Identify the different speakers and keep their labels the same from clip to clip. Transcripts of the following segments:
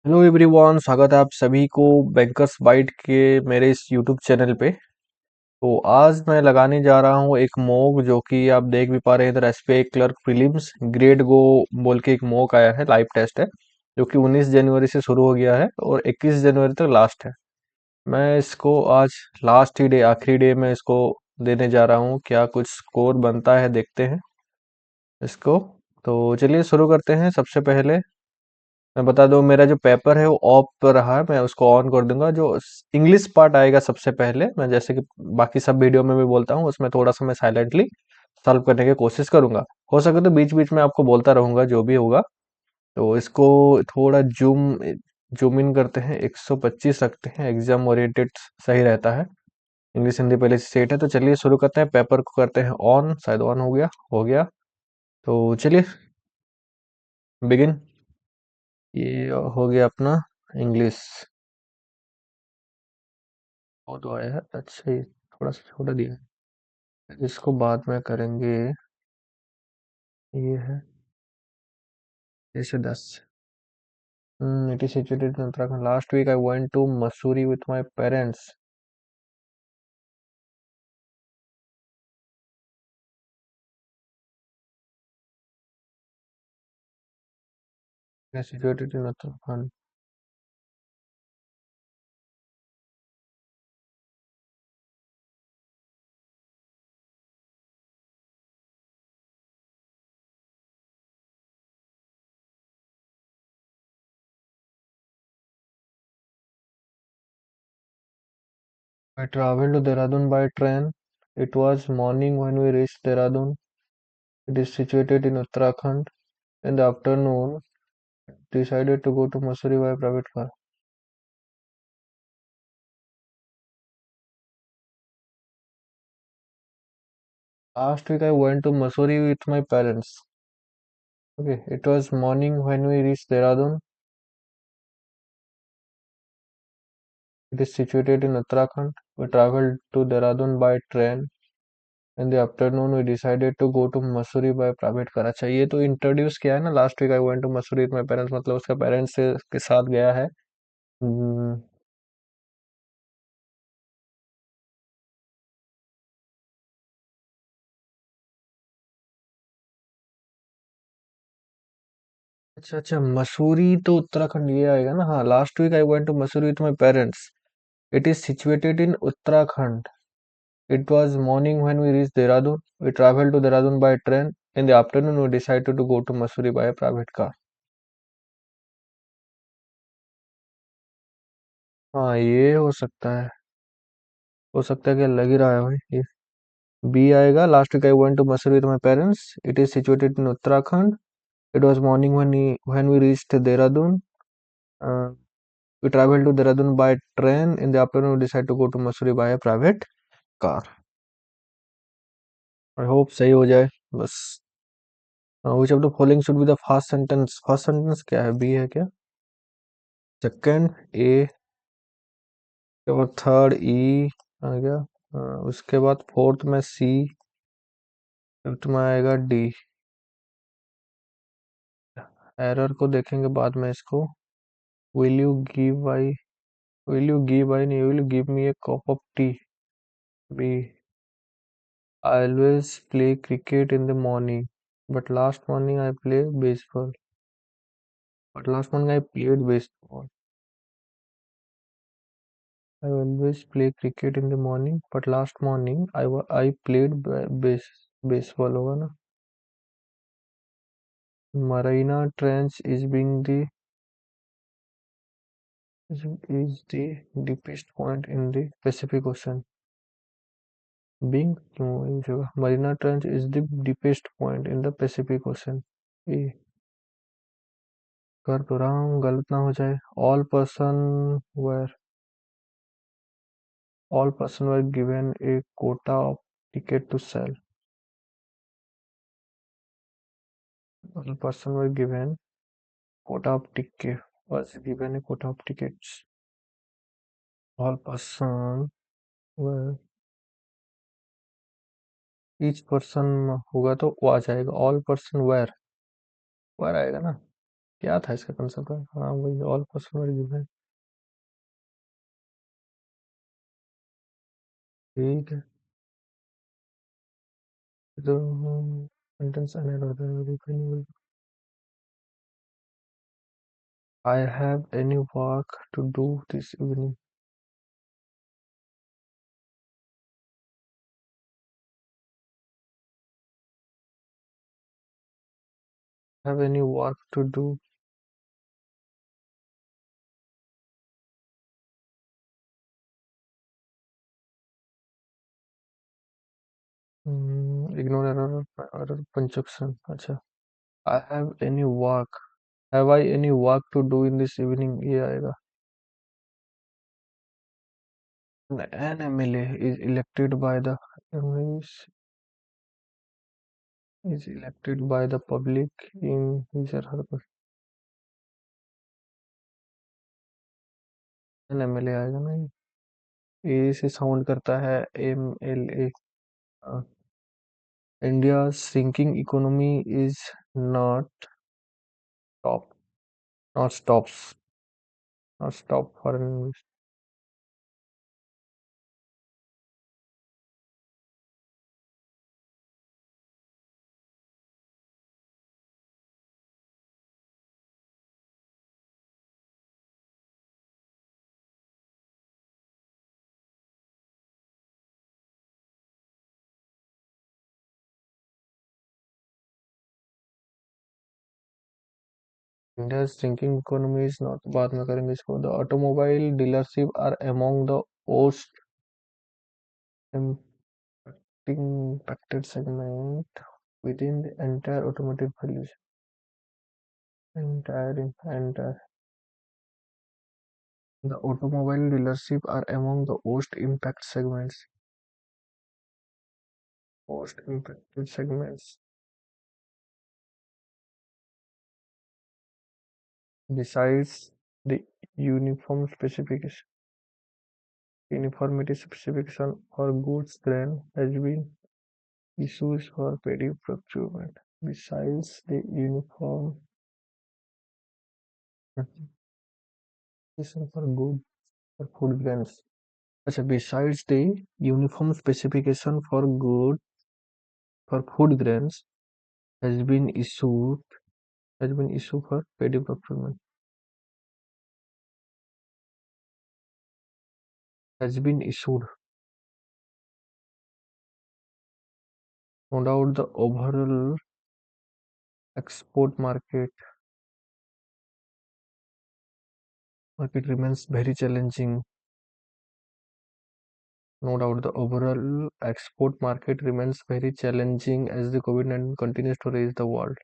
Speaker 1: Hello everyone, स्वागत है आप सभी को बैंकर्स बाइट के मेरे इस यूट्यूब चैनल पे। तो आज मैं लगाने जा रहा हूँ एक मॉक जो कि आप देख भी पा रहे हैं इधर एसबीआई क्लर्क प्रीलिम्स ग्रेड गो बोल के एक मॉक आया है, लाइव टेस्ट है जो कि 19 जनवरी से शुरू हो गया है और 21 जनवरी तक लास्ट है। मैं इसको आज लास्ट ही डे, आखिरी डे में इसको देने जा रहा हूँ। क्या कुछ स्कोर बनता है देखते हैं इसको। तो चलिए शुरू करते हैं। सबसे पहले मैं बता दूं, मेरा जो पेपर है वो ऑफ पर रहा है, मैं उसको ऑन कर दूंगा। जो इंग्लिश पार्ट आएगा सबसे पहले, मैं जैसे कि बाकी सब वीडियो में भी बोलता हूँ, उसमें थोड़ा सा मैं साइलेंटली सॉल्व करने की कोशिश करूंगा। हो सके तो बीच बीच में आपको बोलता रहूंगा जो भी होगा। तो इसको थोड़ा जूम जूम इन करते हैं, 125 रखते हैं, एग्जाम ओरिएंटेड सही रहता है। इंग्लिश हिंदी पहले से सेट है, तो चलिए शुरू करते हैं। पेपर को करते हैं ऑन, शायद ऑन हो गया, हो गया। तो चलिए बिगिन। ये हो गया अपना इंग्लिश। वो तो आया है, अच्छा ये थोड़ा सा छोटा दिया है, इसको बाद में करेंगे। ये है जैसे 10। It is situated in Uttarakhand. Last week I went to Mussoorie with my parents. Situated in Uttarakhand. I traveled to Dehradun by train. It was morning when we reached Dehradun. It is situated in Uttarakhand. In the afternoon, decided to go to Mussoorie by private car. Last week I went to Mussoorie with my parents. Okay, it was morning when we reached Dehradun. It is situated in Uttarakhand. We traveled to Dehradun by train. In the afternoon, we decided to go to Mussoorie by private car. अच्छा, ये तो introduce किया है ना। Last week I went to Mussoorie with my parents, मतलब उसका parents से के साथ गया है। हम्म, अच्छा अच्छा, मसूरी तो उत्तराखंड ये आएगा ना। हाँ, last week I went to Mussoorie with my parents. It is situated in Uttarakhand. It was morning when we reached Dehradun. We traveled to Dehradun by train. In the afternoon, we decided to go to Mussoorie by a private car. हाँ, ये हो सकता है कि लग ही रहा है भाई ये। बी आएगा। Last week I went to Mussoorie with my parents. It is situated in Uttarakhand. It was morning when we reached Dehradun. We travelled to Dehradun by train. In the afternoon we decide to go to Mussoorie by private car. I hope सही हो जाए बस। Which of the following should be the first sentence. First sentence क्या है, B है क्या? Second ए, के बाद थर्ड ई आ गया। उसके बाद फोर्थ में सी, फिफ्थ में आएगा डी। एरर को देखेंगे बाद में इसको। Will you give I, will you give I will you give me a cup of tea? B. I always play cricket in the morning, but last morning I play baseball. But last morning I played baseball. I always play cricket in the morning, but last morning I played baseball होगा ना। Marina Trench is the deepest point in the Pacific Ocean. Being क्यों इन जगह? Marina Trench is the deepest point in the Pacific Ocean. ए कर तो रहा हूँ, गलत ना हो जाए। All person were all person were given a quota of ticket to sell. All person were given quota of ticket was given a quota of tickets. All person were, each person होगा तो वो आ जाएगा। All person where, where आएगा ना। क्या था इसका concept? हाँ वही, ऑल पर्सन वर गिवन। ठीक है। तो सेंटेंस एंड होता है। I have any work to do this evening? Have any work to do? Ignore error punctuation. अच्छा. I have any work. Have I any work to do in this evening? ये आएगा. An MLA is elected by the is elected by the public in his or her. An MLA आएगा ना ये. ए से sound करता है MLA. India's shrinking economy is not top, not stops, not stop for an. India's shrinking economy is not. बाद में करेंगे इसको. The automobile dealership are among the most impacted segment within the entire automotive value chain. Entire. The automobile dealership are among the most impact segments. Most impacted segments. Besides the uniform specification, uniformity specification for goods then has been issues for petty procurement. Besides the uniform specification for good for food grains. अच्छा, besides the uniform specification for good for food grains has been issued for petty procurement. Has been issued. No doubt the overall export market remains very challenging. No doubt the overall export market remains very challenging as the COVID-19 continues to raise the world.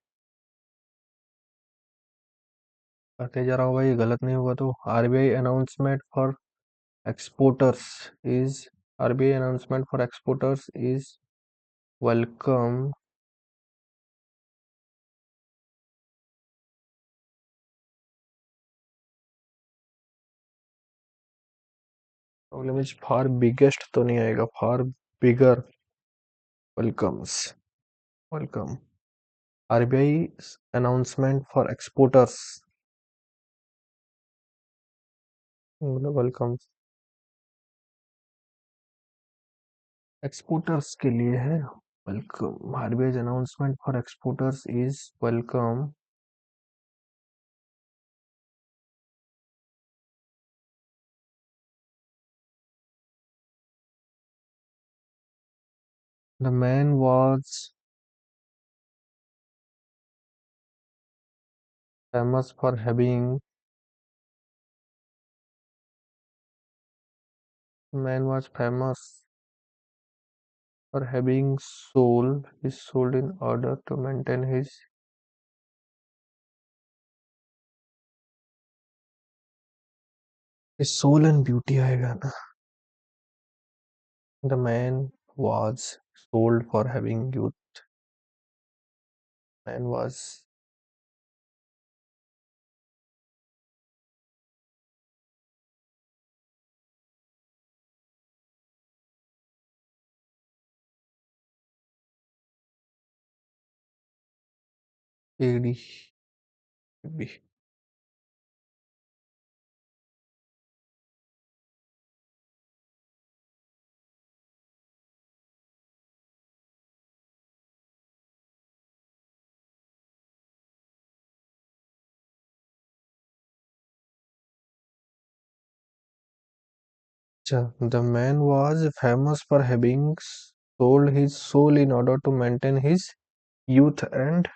Speaker 1: करते जा रहा होगा, ये गलत नहीं होगा तो. RBI announcement for exporters is RBI announcement for exporters is welcome. Problem is far biggest तो नहीं आएगा, far bigger. Welcome. RBI announcement for exporters मतलब वेलकम एक्सपोर्टर्स के लिए है. Welcome. RBI announcement for exporters is welcome. The man was famous for having man was famous for having sold his soul in order to maintain his soul and beauty आएगा ना. The man was sold for having youth. Man was AD. The man was famous for having sold his soul in order to maintain his youth and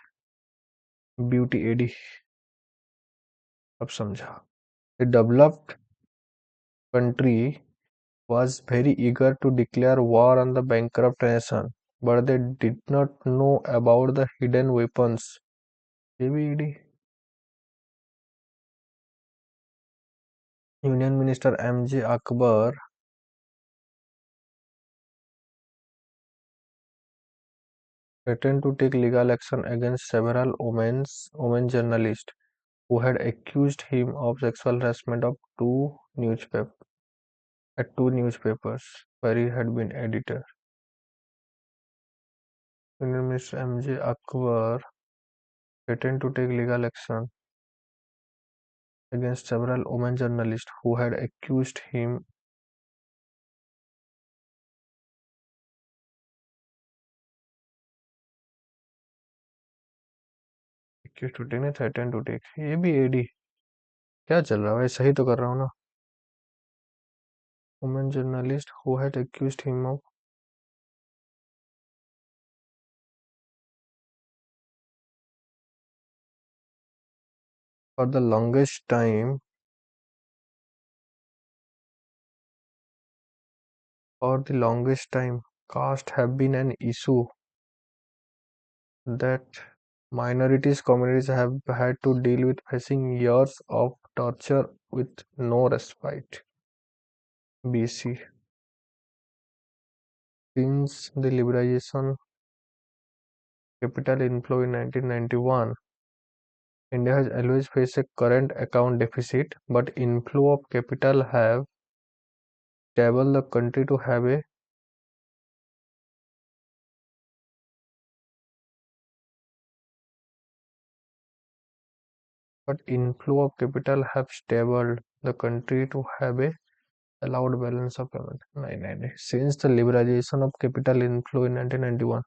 Speaker 1: beauty. एडी अब समझा. The developed country was very eager to declare war on the bankrupt nation, but they did not know about the hidden weapons. ये भी ED. Union Minister M.J. Akbar threatened to take legal action against several women journalists who had accused him of sexual harassment of two newspapers where he had been editor. Union Minister M.J. Akbar threatened to take legal action against several women journalists who had accused him threatened to take. ये भी AD. क्या चल रहा है भाई? सही तो कर रहा हूँ ना? Women journalist who had accused him of for the longest time caste have been an issue that minorities communities have had to deal with, facing years of torture with no respite. BC. Since the liberalization capital inflow in 1991, India has always faced a current account deficit, but inflow of capital have enabled the country to have a allowed balance of payment. नहीं. Since the liberalization of capital inflow in 1991,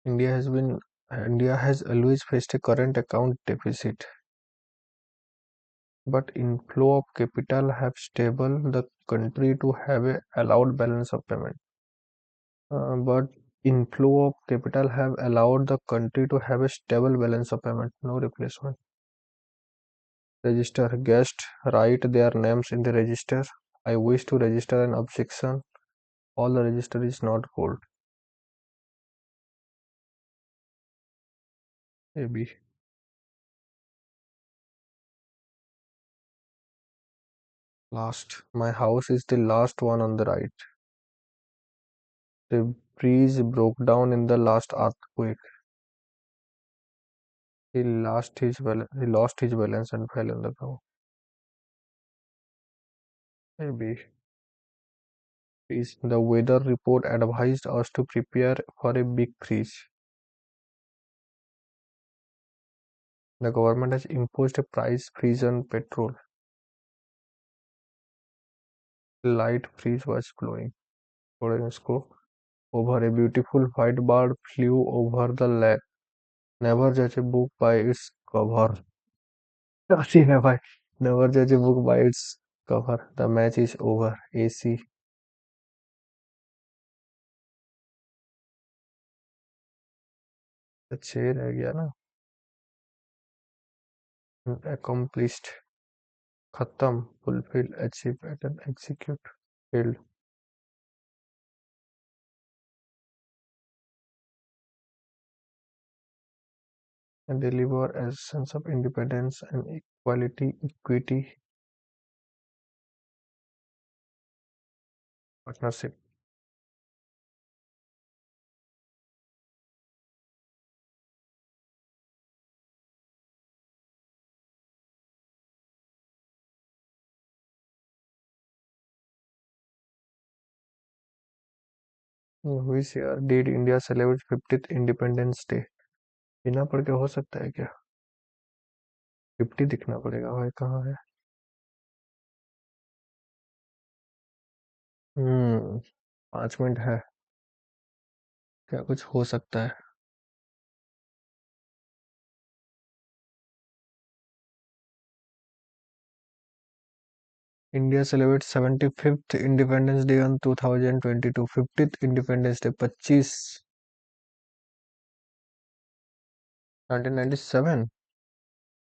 Speaker 1: India has always faced a current account deficit, but inflow of capital have stable the country to have a allowed balance of payment. But inflow of capital have allowed the country to have a stable balance of payment. No replacement. Register. Guest write their names in the register. I wish to register an objection. All the register is not gold. Maybe. Last. My house is the last one on the right. The breeze broke down in the last earthquake. He lost his balance and fell on the ground. Maybe. The weather report advised us to prepare for a big freeze. The government has imposed a price freeze on petrol. Light breeze was blowing. Over a beautiful white bird flew over the lake. Never judge a book by its cover. Never judge a book by its cover. The match is over. AC. अच्छे रह गया ना. Accomplished. खत्म. Fulfill. Achieve. Attempt. Execute. Failed. And deliver a sense of independence and equity, partnership. Which year did India celebrate 50th Independence Day? बिना पढ़ के हो सकता है क्या? 50 दिखना पड़ेगा भाई, कहाँ है? 5 मिनट है. क्या कुछ हो सकता है? India celebrate 75th independence day on 2022। 50th independence day 25 1997।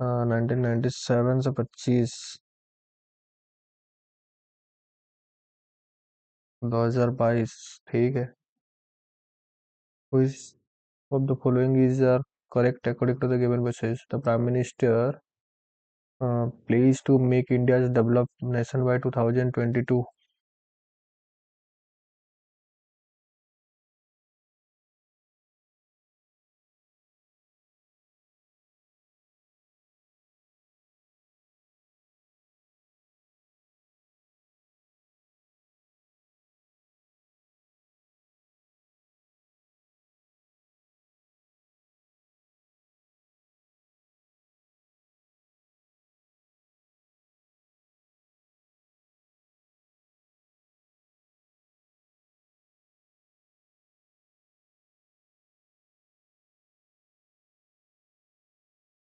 Speaker 1: हाँ 1997 से 25 2022। ठीक है। Which of the following is correct according to the given passage? The Prime Minister pleased to make India's developed nation by 2022।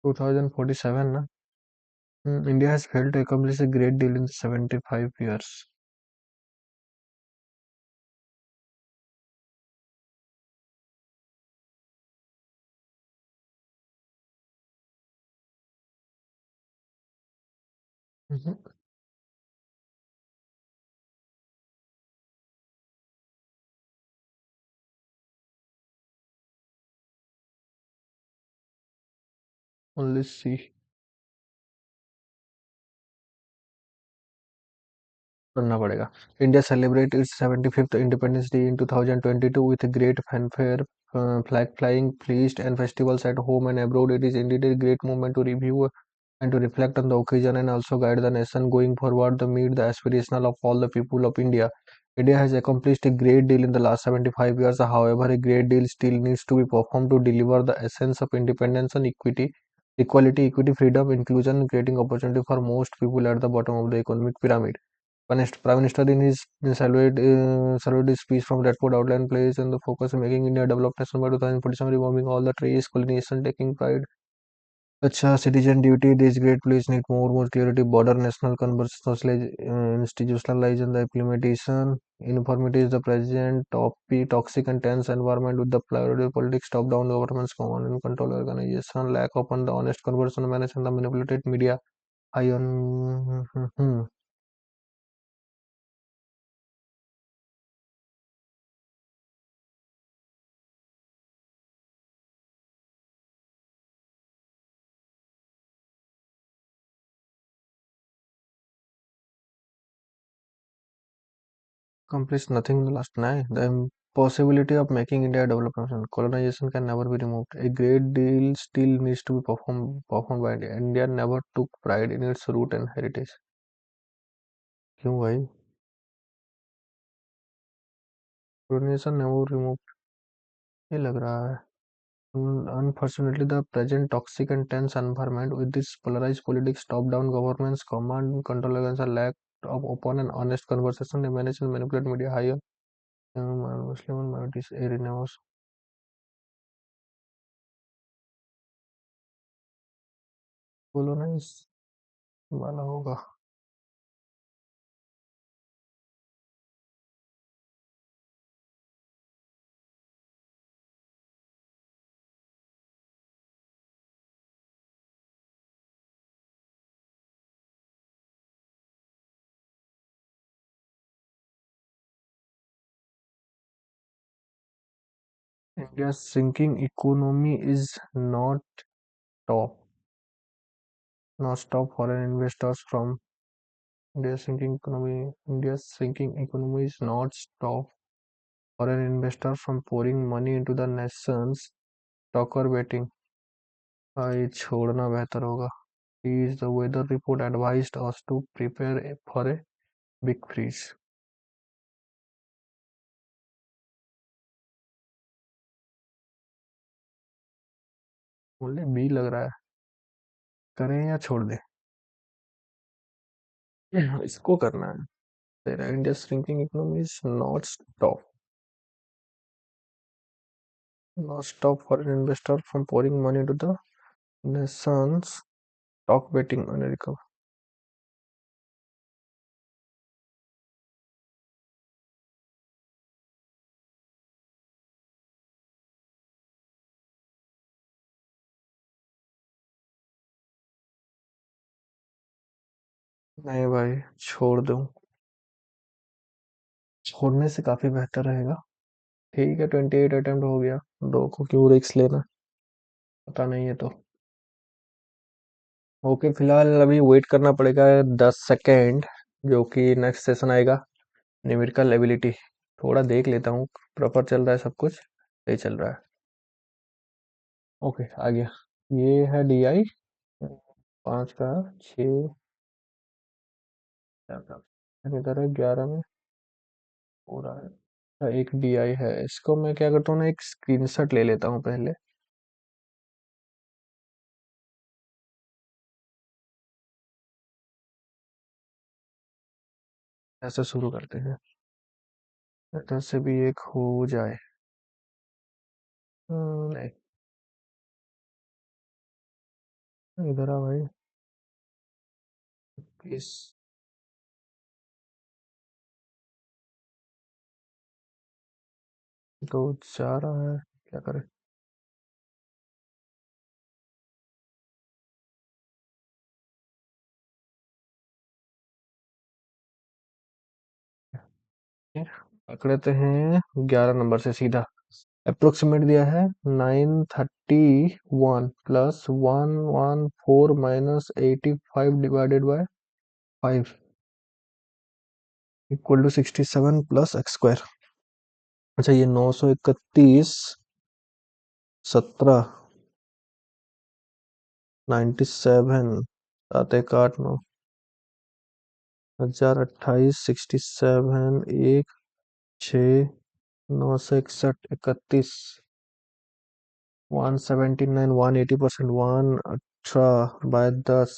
Speaker 1: 2047 ना। India has failed to accomplish a great deal in 75 years। Only C करना पड़ेगा। India celebrate its 75th Independence Day in 2022 with a great fanfare, flag flying, feast and festivals at home and abroad. It is indeed a great moment to review and to reflect on the occasion and also guide the nation going forward to meet the aspirational of all the people of India. India has accomplished a great deal in the last 75 years. However, a great deal still needs to be performed to deliver the essence of independence and equity, freedom, inclusion, creating opportunity for most people at the bottom of the economic pyramid. Prime Minister in his salute speech from Redford outline plays and the focus on making India a developed nation by 2047, removing all the trace, colonization, taking pride अच्छा citizen duty. These great place need more clarity. Border national conversations institutionalize the implementation. Uniformity is the present toxic and tense environment with the priority politics, top-down governments, command and control organization, lack of the honest conversation management, the manipulated media. High on accomplished nothing in the last nine. The impossibility of making India a developed nation. Colonization can never be removed. A great deal still needs to be performed by India. India never took pride in its root and heritage. क्यों भाई? Colonization never removed. ये लग रहा है। Unfortunately, the present toxic and tense environment with this polarized politics, top-down governments, command and control against a lack of open and honest conversation, they manage and manipulate media higher. Muslim minorities, areas, colonize वाला होगा। India's sinking economy is top, not stop foreign investors from India's sinking economy. India's sinking economy is not stop foreign investors from pouring money into the nation's stock or betting. ये छोड़ना बेहतर होगा। Is the weather report advised us to prepare for a big freeze? बोले B लग रहा है। करें या छोड़ दें? इसको करना है। तेरा India's shrinking economy is not stop foreign investors from pouring money into the nation's stock betting America. नहीं भाई, छोड़ दूँ? छोड़ने से काफ़ी बेहतर रहेगा। ठीक है, 28 अटेम्प्ट हो गया। 2 को क्यों रिस्क लेना? पता नहीं है तो। ओके, फिलहाल अभी वेट करना पड़ेगा 10 सेकेंड, जो कि नेक्स्ट सेशन आएगा, न्यूमेरिकल एबिलिटी। थोड़ा देख लेता हूँ, प्रॉपर चल रहा है सब कुछ, सही चल रहा है। ओके, आ गया। ये है DI 5 का 6, इधर है 11 में पूरा है। एक DI है, इसको मैं क्या करता हूँ ना, एक स्क्रीनशॉट ले लेता हूँ पहले। ऐसे शुरू करते हैं, इधर से भी एक हो जाए। नहीं, इधर आ भाई। इस तो जा रहा है, क्या करें? पकड़ते हैं 11 नंबर से सीधा। अप्रोक्सीमेट दिया है 931 plus 114 minus 85 divided by 5 equal to 67 plus x square. अच्छा, ये 931 17 97 सात एक आठ नौ 1028 67 एक 6 961 179 180% 118/10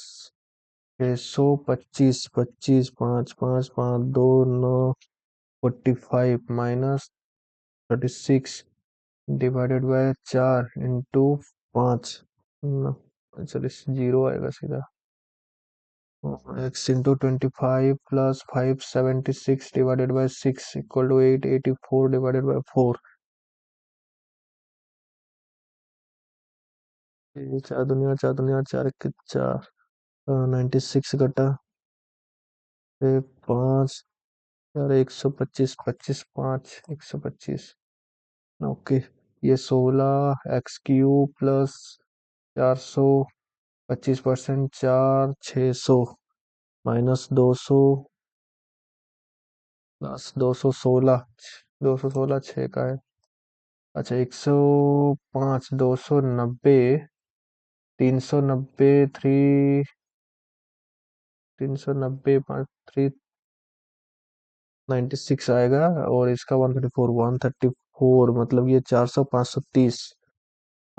Speaker 1: 625 25 5 5 5 2 9 45 माइनस 36 डिवाइडेड बाय 4 इंटू 5। चलिए, जीरो आएगा सीधा। X into 25 plus 576 divided by 6 equal to 884 divided by 4। ये चार दुनिया चार दुनिया चार के चार, 96 घटा फिर 5, यार 125 25 5 125। ओके, ये 16 x³ प्लस 400 25% 4 600 माइनस 200 प्लस 216 216 6 का है। अच्छा, 105 290 390 390 3 96 आएगा। और इसका 134 मतलब ये 400 530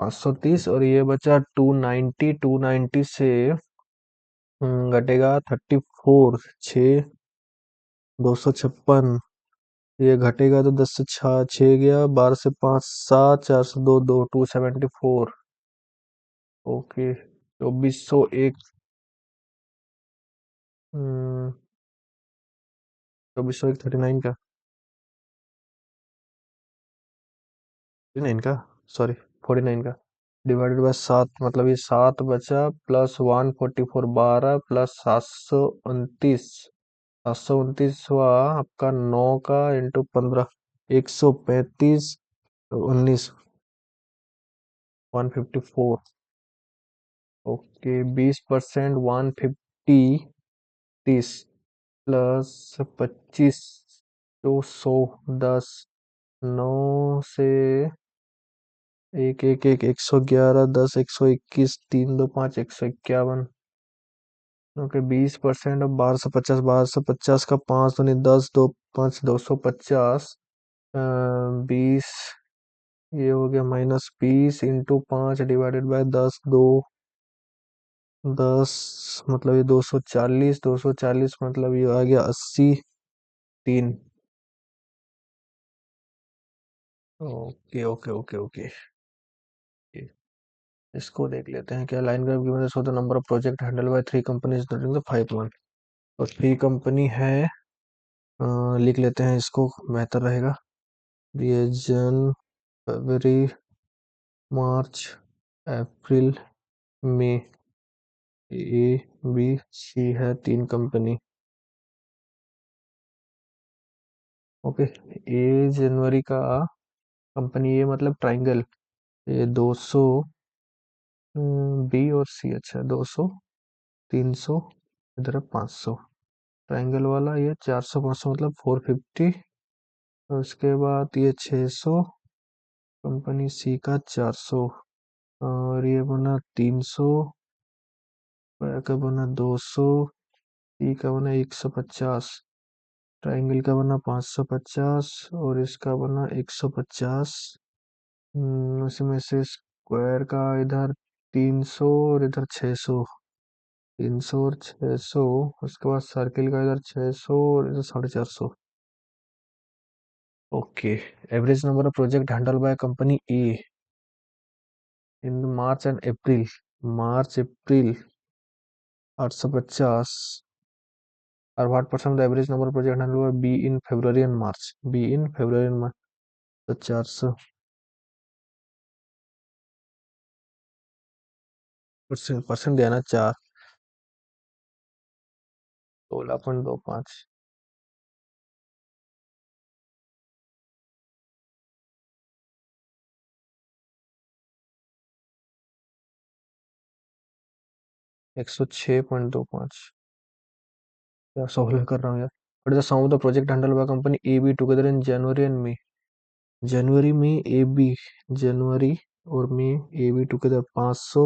Speaker 1: 530। और ये बचा 290 290 से घटेगा 34 6 256। ये घटेगा तो 10 से 6 गया, 12 से 5 7 402 2 274। ओके, 2401। 2401 39 का, 39 का, सॉरी 49 का डिवाइडेड बाय 7, मतलब ये 7 बचा प्लस 144 12 प्लस 729 729 हुआ आपका 9 का इंटू 15 135 19 154। ओके, 20% 150 30 प्लस 25 210 9 से एक एक एक 111 10 121 3 2 5 151। ओके, 20% अब 1250 1250 का 5 दूनी 10 2 5 250 20। ये हो गया माइनस 20 इंटू 5 डिवाइडेड बाय 10 2 10 मतलब ये 240 240 मतलब ये आ गया 80 3। ओके ओके ओके ओके, इसको देख लेते हैं। क्या line graph given so the number of project handle bye 3 companies during the 5 month. और 3 कंपनी है, लिख लेते हैं इसको, बेहतर रहेगा। ये जन फरवरी मार्च अप्रैल मई। ए बी सी है 3 कंपनी। ओके। ए जनवरी का कंपनी ए मतलब ट्राइंगल, ये 200, बी और सी, अच्छा 200, 300, इधर है 500। ट्राइंगल वाला ये 400 500 मतलब 450। और उसके बाद ये 600, कंपनी सी का 400, और ये बना 300, का बना 200, सी का बना 150, ट्राइंगल का बना 550 और इसका बना 150। उसमें से स्क्वायर का इधर 300 और इधर 600, 300 और 600। उसके बाद सर्किल का इधर 600 और इधर 450। Okay. Average number of project handle by company A in March and April. March April 850। और what percent the average number of project handle by B in February and March, B in February and March. तो 400 percent, percent देना 4, 16.25। 106.25। यार solve कर रहा हूँ यार। But the sum of the project handle by company A B together in January and May. जनवरी में A B, जनवरी और मई A B together 500,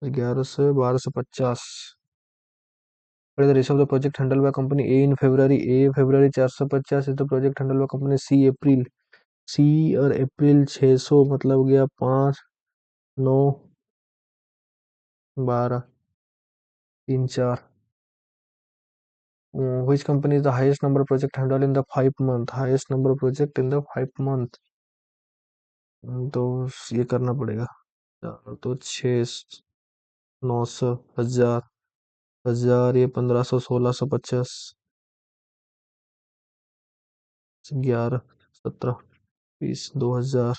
Speaker 1: 1100, 1250। What is the ratio of the project handled by company A in February? A February 450 is the project handled by company C April। C और अप्रैल 600 मतलब हो गया 5, 9, 12, 3, 4। Which company is the highest number of project handled in the 5 month? Highest number of project in the 5 month। तो ये करना पड़ेगा। तो 6, 900, 1000, 1000, ये 1500, 1650, 11, 17, 20, 2000,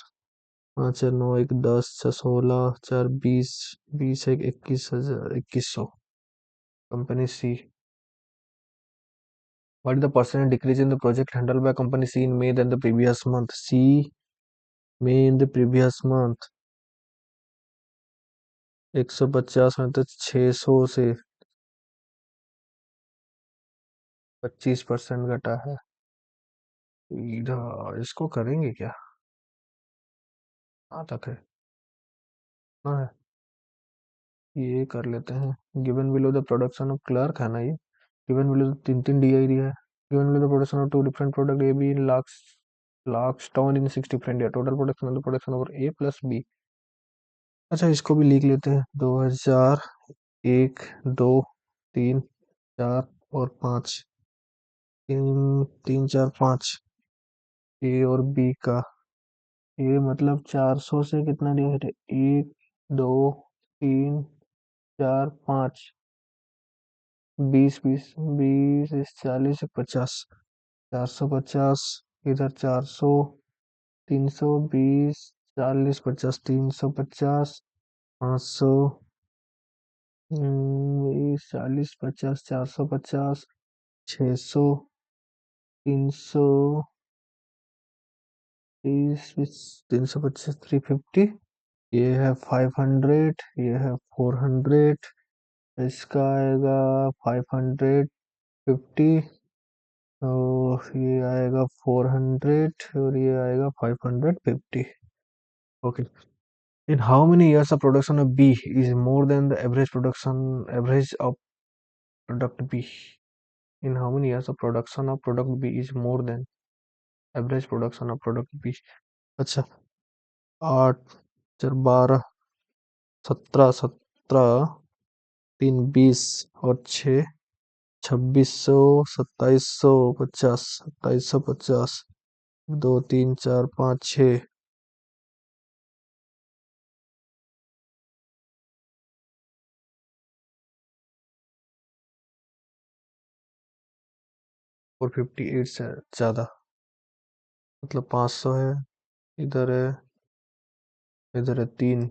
Speaker 1: 5 4 9 1 10 6 16 4 20, 20 1 21,000, 2100। Company C. What is the percent decrease in the project handle by company C in May than the previous month? C May in the previous month 150 में तो 600 से 25% घटा है। इधर इसको करेंगे क्या? कहाँ तक है? हाँ, ये कर लेते हैं। Given below the production of clerk है ना ये। गिवन बिलो 3 DI दिया है। Given below the production of 2 different product A B in lakhs ton in 6 different year. Total production of the production over A plus B. अच्छा इसको भी लिख लेते हैं। 2000, 1, 2, 3, 4 और 5। 3, 3, 4, 5 ए और बी का। ए मतलब 400 से कितना डिवाइड है? 1, 2, 3, 4, 5, 20, 20, 20, 40, 50, 450। इधर 400, 320, 40, 50, 350, 500, 40, 50, 450, 600, 300, 350, 350। ये है 500, ये है 400, इसका आएगा 550, और ये आएगा 400 और ये आएगा 550। Okay. In how many years the production of B is more than the average of product B? In how many years the production of product B is more than average production of product B? अच्छा, 8, 4, 12, 17, 17, 3, 20 और 6, 2600, 2750, 2750, 2, 3, 4, 5, 6, 458 से ज़्यादा, मतलब 500 है। इधर है, इधर है 3,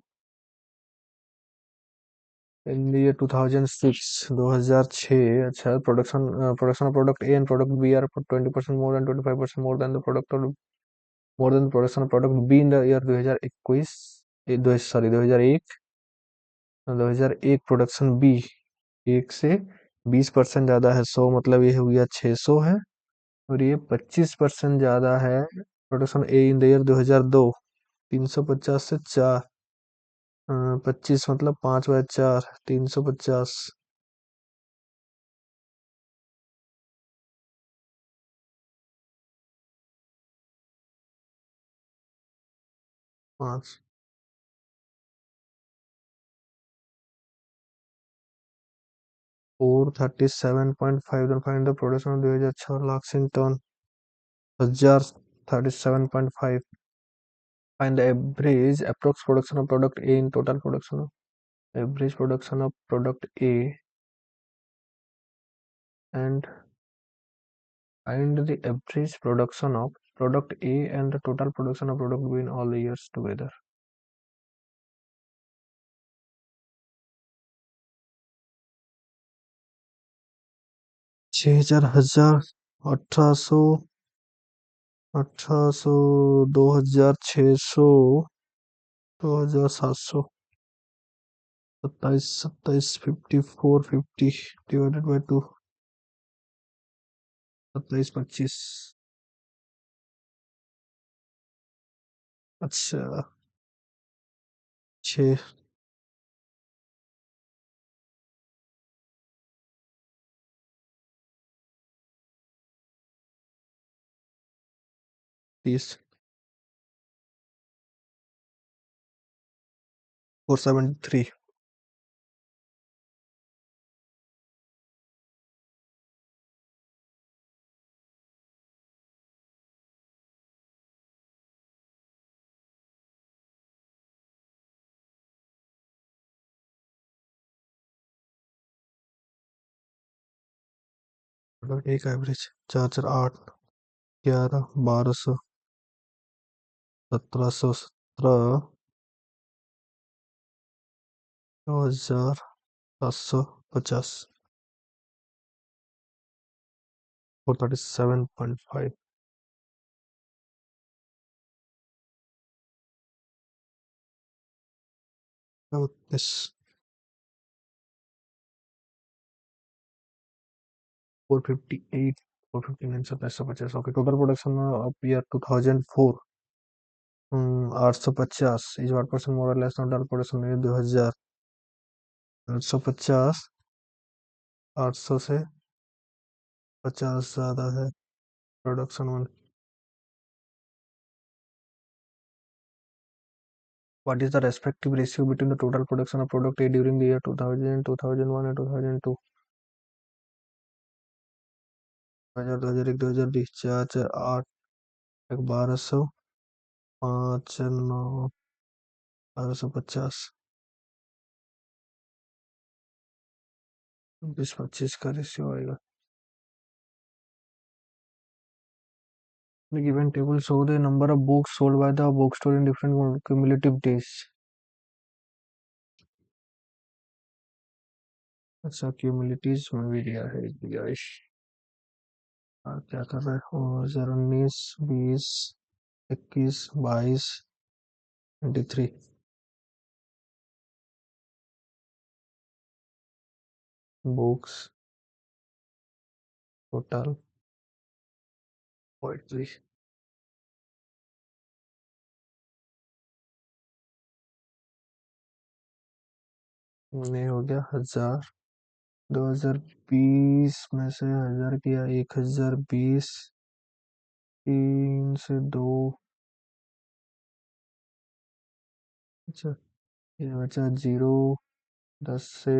Speaker 1: इन द ईयर 2006, 2006, अच्छा, production of product A and product B are 20% more and 25% more than the product of more than production of product B in the year 2021, sorry 2001, 2001 production B 1 से 20% ज्यादा है, 100 मतलब ये हो गया 600 है, और ये 25% ज्यादा है production A in the year 2002, 350 से 4, 25 मतलब 5/4, 350, 5, 437.5, then find the production of 2006 lakhs in ton, 1037.5, find the average approx production of product A in total production of average production of product A, and find the average production of product A and the total production of product B in all the years together. छह हजार 1800, 1800, 2600, 2700, 27, 27, 54, 50 divided by 2, 27, 25, अच्छा, 6, 30, 473, मतलब एक average 448, 11, 1200, 1717, 2750, 437.5, this 458, 459, 2750, okay, total production of year 2004, 850, is what percent more और less total production year 2000, 850, 800 से 50 ज्यादा है production one. What is the respective ratio between the total production of product A during the year 2000, 2001 and 2002? 2000, 2001, 2020, 4, 8, 1200, 5, 9, 1250, 20-25 का ratio आएगा. The given table show the number of books sold by the bookstore in different cumulative days. अच्छा, cumulative में भी दिया है गुजारिश. और क्या कर रहे हो? 2019, 20, 21, 22, 23. बुक्स टोटल पोएट्री में हो गया 1000. 2020 में से 1000 किया, 1020, 3 से 2, अच्छा, ये बचा 0, 10 से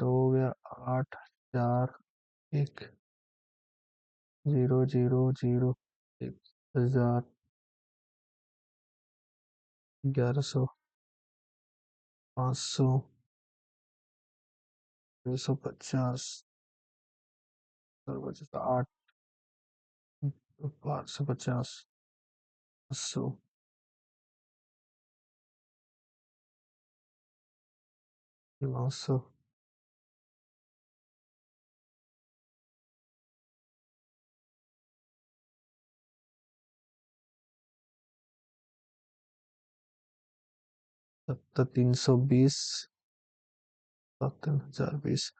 Speaker 1: 2 हो गया 8, 4, 1, 0, 0, 0, 1000, 1100, 500, 250, 8, 550, 800, 900। 320। 3020।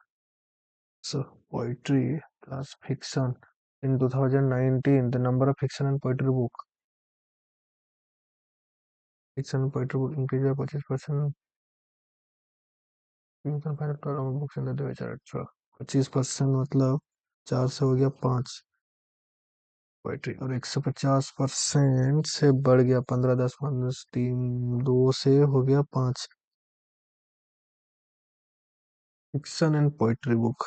Speaker 1: So poetry plus fiction. In 2019, the number of fiction and poetry book increased by 25%. 3,512 books इन 2018। 25% मतलब 4 से हो गया 5 पोइट्री, और 150% से बढ़ गया 15, 10, 5, 3, 2 से हो गया 5 फिक्शन एंड पोइट्री बुक।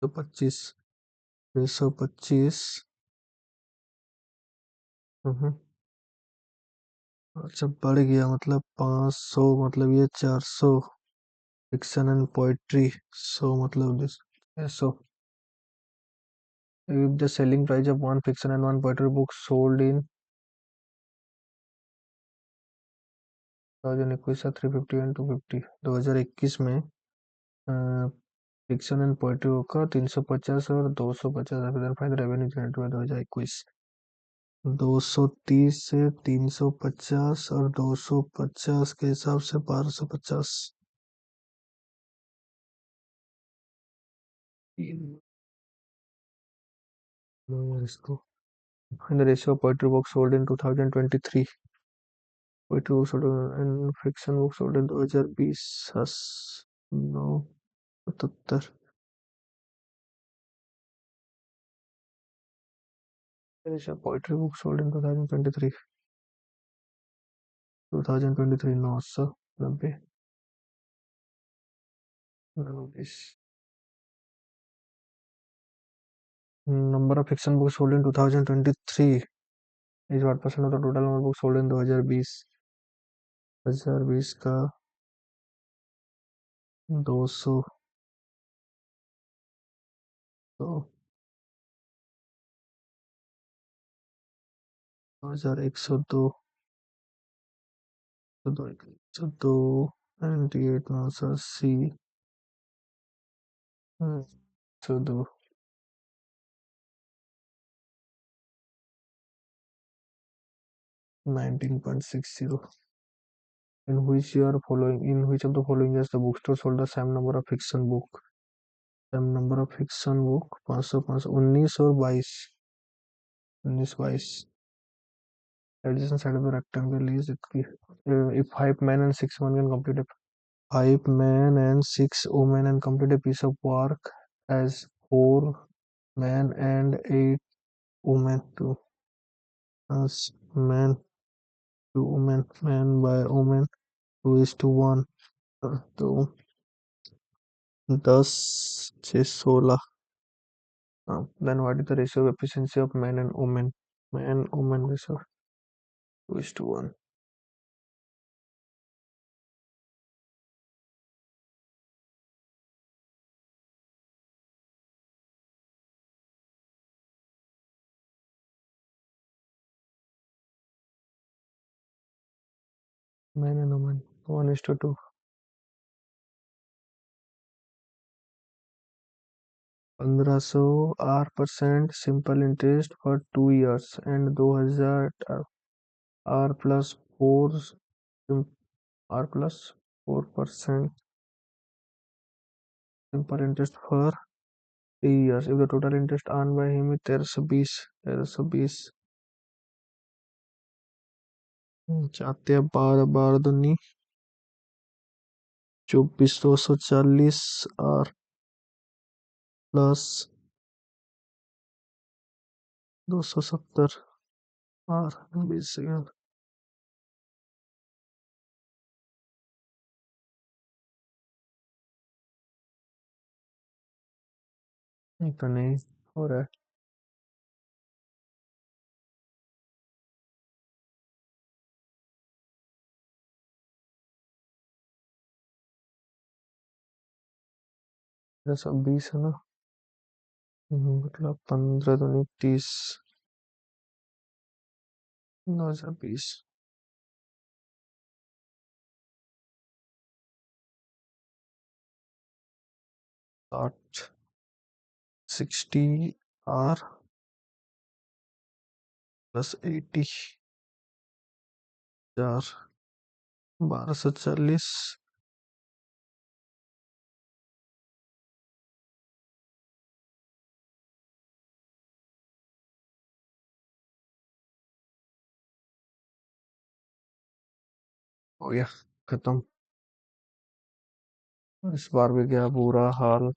Speaker 1: तो 25, 625। अच्छा बढ़ गया मतलब 500, मतलब ये 400 फिक्शन एंड पोइट्री। 100 मतलब 600। If the selling price of one fiction and one poetry book sold in 2021 था 350 एंड 250। 2021 में फिक्शन एंड पोएट्री बुक का 350 और 250 आवेदन फाइल रेवेन्यू जनरेट हुआ 2021। 230 से 350 और 250 के हिसाब से 1250। इसको in the ratio of poetry books sold in 2023, poetry books sold and fiction books sold in 2020 9 77। ratio of poetry books sold in 2023, 990। Number of fiction books sold in 2023 is what percent of the total number of books sold in 2020। 2020 का 200, तो 2102, 102, 98, 980, 102, 19.60। In which of the following years the bookstore sold the same number of fiction book? Same number of fiction book 500, 500, 19 और 22। 19, 22। Adjacent side of the rectangle is if 5 men and 6 women can complete a 5 men and 6 women and complete a piece of work as 4 men and 8 women to as men to women, man by woman 2:1। तो 10 से 16। Then what is the ratio of efficiency of men and women? Man woman ratio 2:1। Men and women 1:2। 1500 R% simple interest for 2 years and 2000 R plus 4 R plus 4% simple interest for 3 years if the total interest earned by him is 1320। 1320 चाहते हैं 12 12 दूनी 24 240 R plus 270 R 20 second. नहीं तो नहीं हो रहा है। मेरा सब 20 है ना। मतलब 15 दूनी 30। 2020 60 60 R प्लस 80 4 1240 हो गया खत्म। इस बार भी गया बुरा हाल।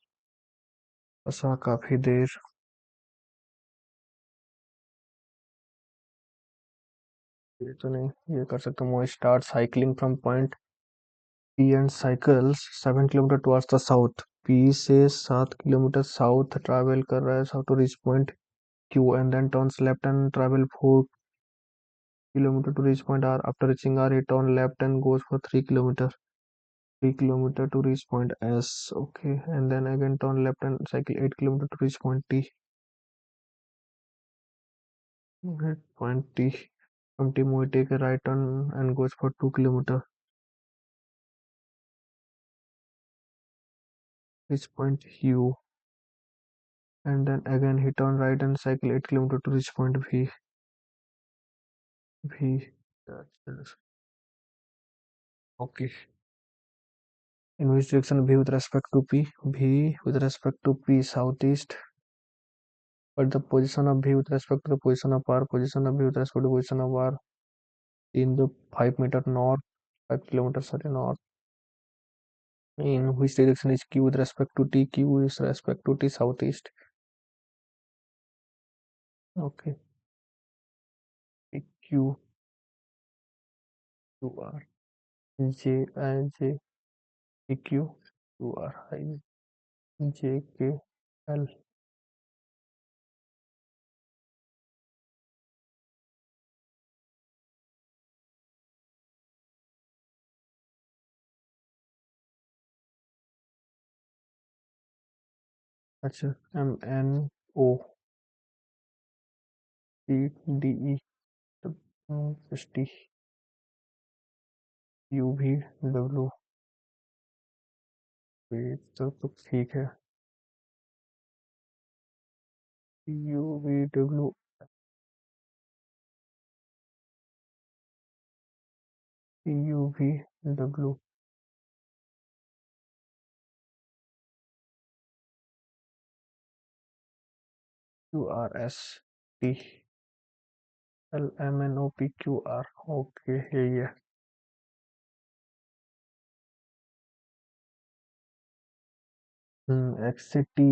Speaker 1: फंसा काफी देर। ये तो नहीं, ये कर सकता हूँ। Start cycling from point P and cycles 7 kilometre towards the south. P से 7 किलोमीटर साउथ ट्रैवल कर रहा है south to reach point Q and then turns left and travel 4 kilometer to reach point R. After reaching R, he turn left and goes for 3 kilometer. 3 kilometer to reach point S. Okay, and then again turn left and cycle 8 kilometer to reach point T. At point T. From T, we take a right turn and goes for 2 kilometer. Reach point U. And then again he turn right and cycle 8 kilometer to reach point V. V. Okay. In which direction V with respect to P? V with respect to P southeast. But the position of V with respect to the position of R, position of V with respect to position of R in the 5 meter north, 5 kilometers sorry north. In which direction is Q with respect to T? Q is respect to T southeast. Okay. Q Q R J I J P Q Q R I J K L. अच्छा M N O P D E 60 U V W। ये तो ठीक है। U V W U V W Q R S T L M N O P Q R। Okay यही है। X से T.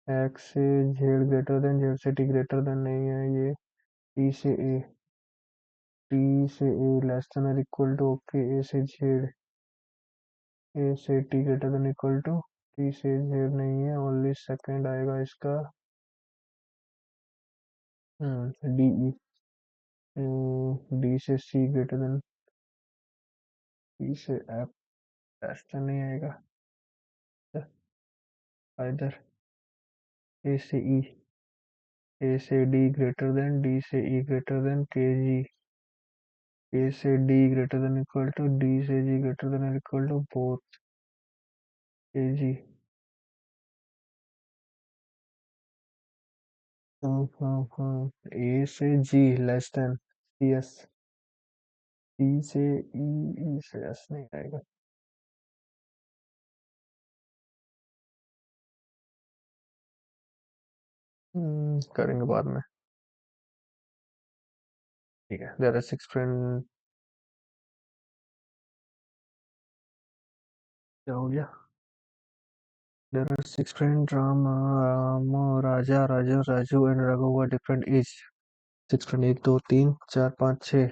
Speaker 1: X से Z greater than, Z से T greater than नहीं है ये। टी से ए, टी से ए लेस देन और इक्वल टू। ओके ए से जेड, ए से T greater than equal to. T से जेड नहीं है, ओनली सेकंड आएगा इसका। D E. डी से सी ग्रेटर देन, डी से एफ लेस देन नहीं आएगा इधर। ए से ई, ए से डी ग्रेटर देन, डी से ई ग्रेटर देन के जी। ए से D greater than equal to, D से G greater than equal to both K G. A से G less than C S. C से ई, ई से एस नहीं आएगा। करेंगे बाद में। ठीक है। There are 6 friend. क्या हो गया? There are 6 friend Ram Ram Raja Raja Raju and Raghu were different age. 6 friend 1 2 3 4 5 6।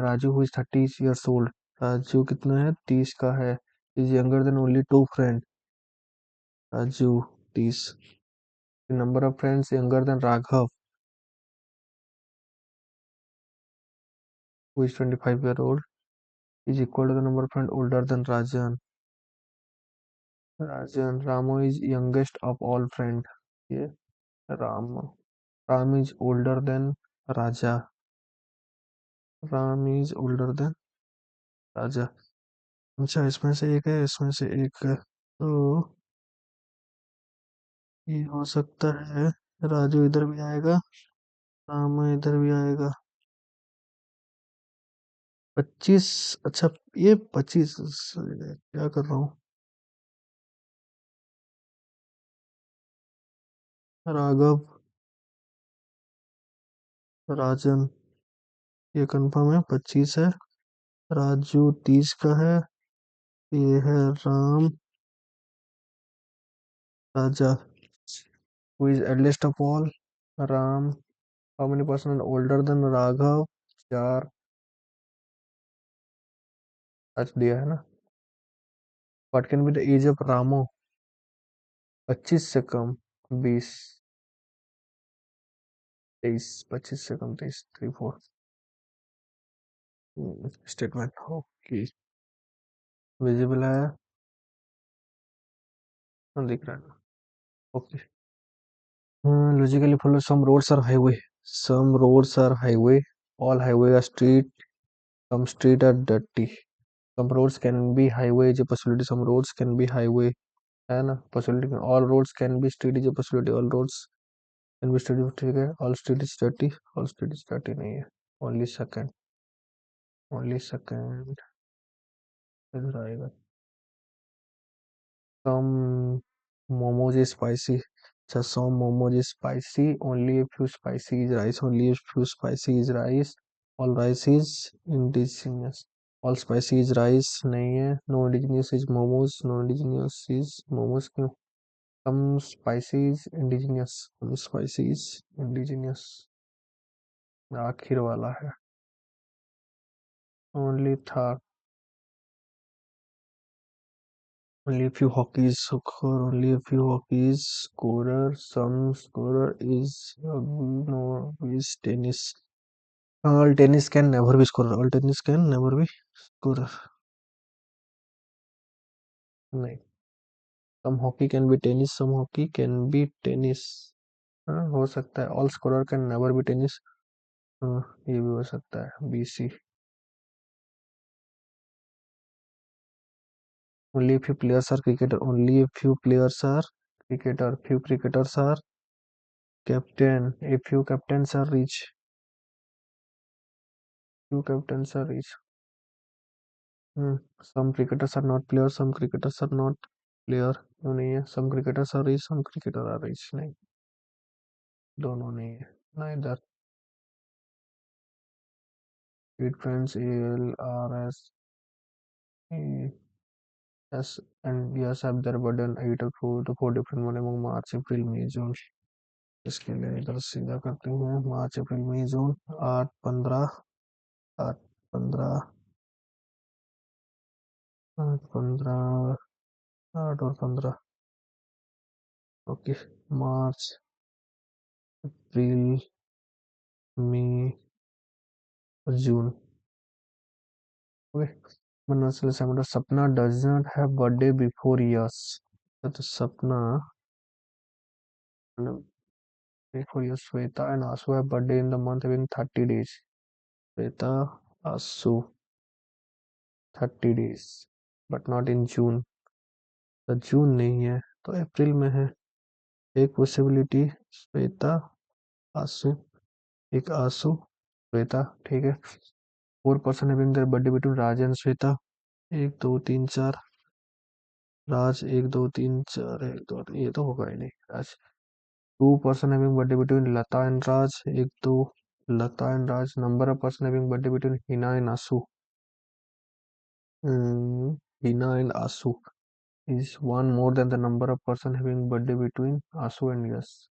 Speaker 1: Raju who is 30 years old। Raju कितना है? 30 का है। Is younger than only 2 friend. Raju 30। Number of friends younger than Raghav who is 25 year old is equal to the number of friends older than Rajan। Rajan Ramu is youngest of all friend। ये Ram Ram is older than Raja। Ram is older than Raja. अच्छा, इसमें से एक है, इसमें से एक है, तो ये हो सकता है राजू इधर भी आएगा, राम इधर भी आएगा। 25। अच्छा, ये 25 क्या कर रहा हूँ। राघव, राजन, ये कंफर्म है, 25 है। राजू 30 का है। ये है Ram, Raja. Who is eldest of all, Ram. How many person older than Raghav, 4। आज दिया है ना। What can be the age of Ram, 25 से कम, 20, 23, 25 से कम 23, 3, 4। स्टेटमेंट ओके, विजिबल है, हाँ, दिख रहा है। Okay, logically follow, some roads are highway, some roads are highway, all highway are street, some street are dirty, some roads can be highway is a possibility, some roads can be highway, है ना, possibility, all roads can be street is a possibility, all roads can be street, ठीक है, all street is dirty नहीं है, only second, only second इधर आएगा। Some momos is spicy. So some momos is spicy. Only a few spicy is rice. Only a few spicy is rice. All rice is indigenous. All spicy is rice नहीं है. No indigenous is momos. No indigenous is momos क्यों? Some spicy is indigenous. Some spicy is indigenous. आखिर वाला है. Only था. Only a few hockeys occur. Only a few hockeys scorer. Some scorer is no is tennis. All tennis can never be scorer. All tennis can never be scorer. नहीं. Some hockey can be tennis. Some hockey can be tennis. हाँ, हो सकता है. All scorer can never be tennis. हाँ, ये भी हो सकता है. BC. Only a few players are cricketer. Only a few players are cricketer. Few cricketers are captain. A few captains are rich. Few captains are rich. Some cricketers are not players, some cricketers are not player, क्यों नहीं है? Some cricketers are rich, some cricketer are rich, नहीं, दोनों नहीं है, neither. It friends ALRS S and yes have their burden 8 or 4 to 4 different month among March, April, May, June. इसके लिए इधर सीधा करते हैं, मार्च, अप्रैल, मई, जून, 8, 15, 8, 15, 8, 15, 8 और 15, ओके, मार्च, अप्रैल, मई और जून, ओके। मनसल सैमडा, सपना does not have birthday before years, तो सपना before years, Shweta and Aasu have birthday in the month having 30 days, Shweta, Aasu 30 days but not in June, तो जून नहीं है तो अप्रैल में है, एक पॉसिबिलिटी श्वेता, आसू, एक आसू, श्वेता, ठीक है। 4 person having their birthday between Raj and Shweta, 1 2 3 4, राज 1 2 3 4, 1 2, ये तो होगा ही नहीं, राज। 2 person having birthday between Lata and Raj, 1 2, Lata and Raj. Number of person having birthday between Hina and Asu, Hina and Asu is one more than the number of person having birthday between Asu and Yes.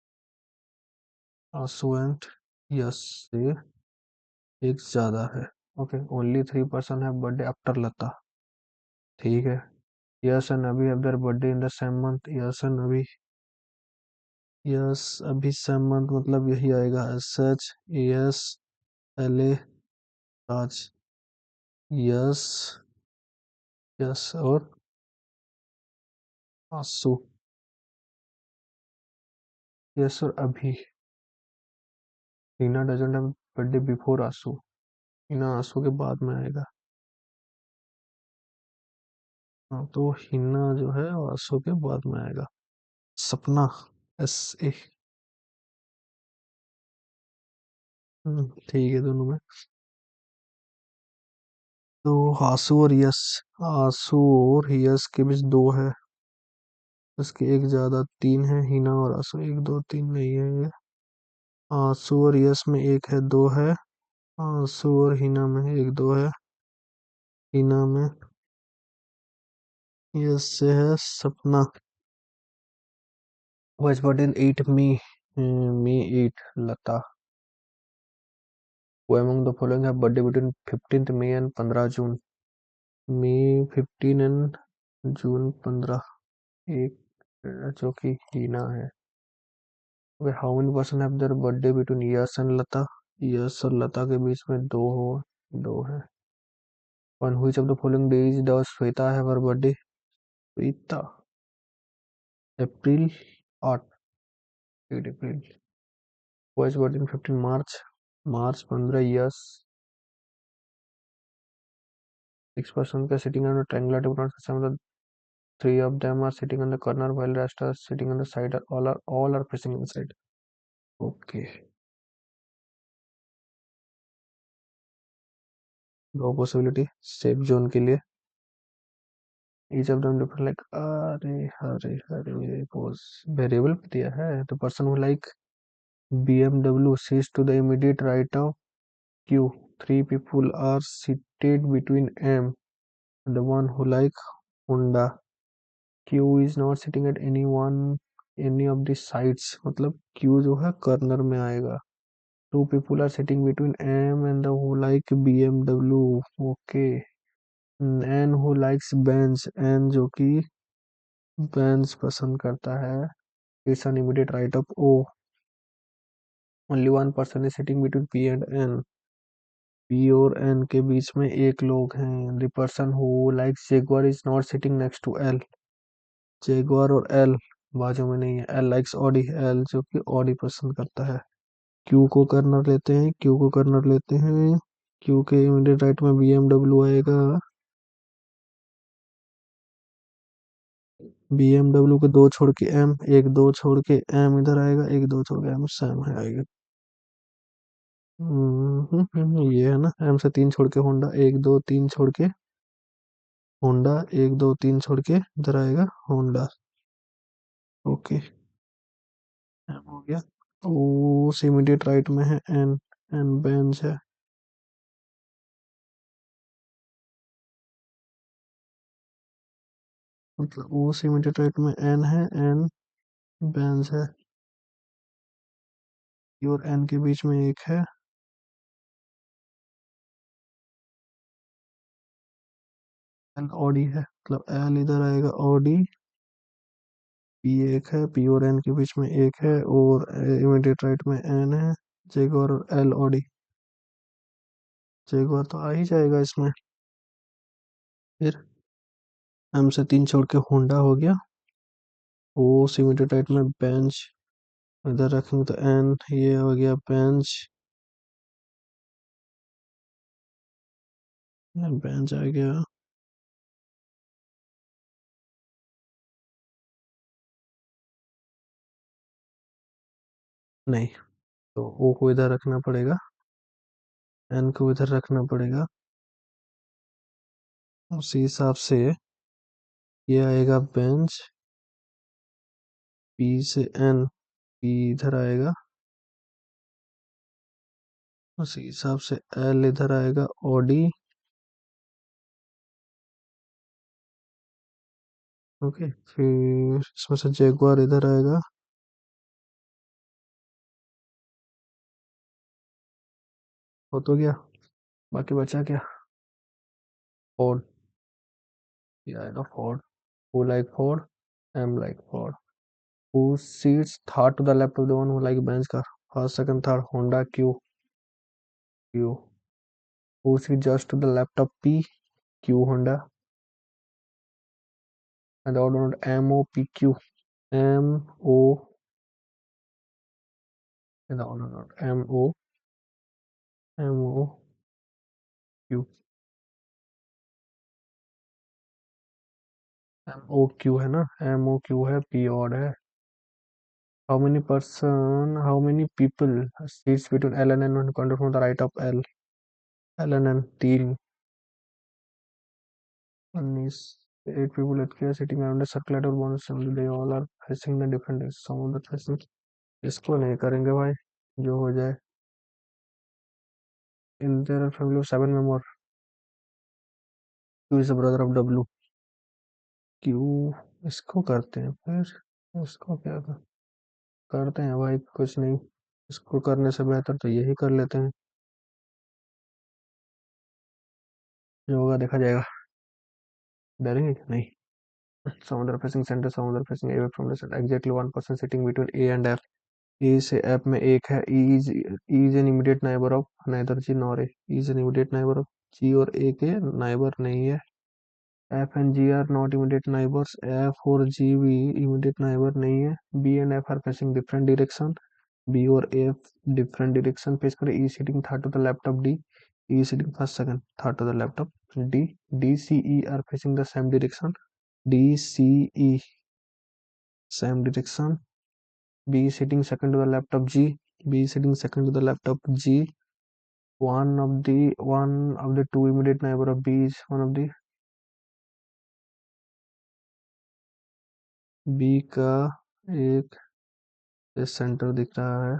Speaker 1: Asu and Yes से एक ज्यादा है, okay. Only 3 person have birthday after Lata, ठीक है। Yes and Abhi have their birthday in the same month, Yes and Abhi, Yes अभी same month मतलब यही आएगा, SH AS LA राज, यस, यस और आंसू, यस और अभी। Reena doesn't have birthday before आंसू, हिना आंसू के बाद में आएगा। हाँ, तो हिना जो है वो आंसू के बाद में आएगा। सपना, SA। ठीक है दोनों में। तो आंसू और यस, आंसू और यस के बीच दो है, उसके एक ज्यादा तीन है, हिना और आंसू एक दो तीन नहीं है ये। आंसू और यस में एक है दो है, आंसू और हिना में एक दो है, हिना में यस से है सपना। was born in 8 May, May 8, Lata. Who among the following have birthday between 15th May and 15 June? May 15 and June 15, एक जो कि हीना है। Okay, how many person have their birthday between Yash and लता? यश और लता के बीच में दो है। On which of the following days does Shweta have her birthday? Shweta, April, 8 April। Who is born in 15 March? March 15 Yash. 6 person are sitting on a triangular table. Some of the three of them are sitting on the corner while rest are sitting on the side. All are facing inside. Okay. दो possibility safe zone के लिए। Each of them different like अरे pose variable पे दिया है। The person who like BMW sits to the immediate right of Q. Three people are seated between M. The one who like Honda, Q is not sitting at any of the sides, मतलब Q जो है corner में आएगा। Two people are sitting between M and the who like BMW. Okay. N who likes Benz, N जो कि Benz पसंद करता है, is an immediate right of O. Only one person is sitting between P and N. P और N के बीच में एक लोग हैं। The person who likes Jaguar is not sitting next to L. Jaguar और L बाजू में नहीं है। L likes Audi, L जो कि Audi पसंद करता है। Q को कर्नर लेते हैं, Q को कर्नर लेते हैं। Q के इमीडिएट राइट में BMW आएगा। BMW के दो छोड़ के M, एक दो छोड़ के M इधर आएगा, एक दो छोड़ के M सैम है आएगा। ये है ना, M से तीन छोड़ के होंडा, एक दो तीन छोड़ के होंडा, एक दो तीन छोड़ के इधर आएगा होंडा। ओके, M हो गया। ओ इमीडिएट राइट में है N, N बेंच है। मतलब ओ इमीडिएट राइट में N है, N बेंच है। P और N के बीच में एक है, L ऑडी है, मतलब L इधर आएगा ऑडी। P एक है, P और N के बीच में एक है, और इमीडिएट राइट में N है। जेगुआर और L ऑडी, जेगुआर तो आ ही जाएगा इसमें। फिर M से तीन छोड़ के होंडा हो गया। ओ इमीडिएट राइट में बेंच, इधर रखेंगे तो N, ये हो गया बेंच, बेंच आ गया। नहीं, तो O को इधर रखना पड़ेगा, N को इधर रखना पड़ेगा। उसी हिसाब से ये आएगा बेंच, P से N, P इधर आएगा। उसी हिसाब से L इधर आएगा ऑडी। ओके, फिर इसमें से जैगुआर इधर आएगा। हो तो गया, बाकी बचा क्या? फोर्ड, ये आएगा Ford. Who like Ford? M like Ford. Who sits third to the left of the one who like Benz car? First second third Honda, Q, Q. Who sit just to the left of P? Q Honda. And the order M O P Q, M O, and the order M O, M O Q, M O Q है ना, M O Q है, P odd है। How many people sits between L N N counted from the right of L, L N N 3, 19, 8 people at here sitting around a circular bonus assembly, they all are facing the different directions, some of the facing, इसको नहीं करेंगे भाई, जो हो जाए। In their family of 7 member, Q is the brother of W, Q, इसको करते हैं फिर, इसको क्या करते हैं भाई, कुछ नहीं, इसको करने से बेहतर तो यही कर लेते हैं, जो होगा देखा जाएगा। डरेंगे क्या? नहीं। समुद्र फेसिंग सेंटर, समुद्र facing away from the centre, exactly 1% sitting between A and F. A से एफ में एक है, E is an immediate neighbour of neither G nor A, is an immediate neighbour of G और A के neighbour नहीं है। F and G are not immediate neighbours, F और G भी इमीडिएट नाइबर नहीं है। B and F are facing different direction, B और F different direction face करे। E sitting third to the left of D, E sitting first second third to the left of D, D C E are facing the same direction, D C E same direction. B is sitting second to the left of G. B is sitting second to the left of G. One of the two immediate neighbor of B is one of the B का एक centre दिख रहा है,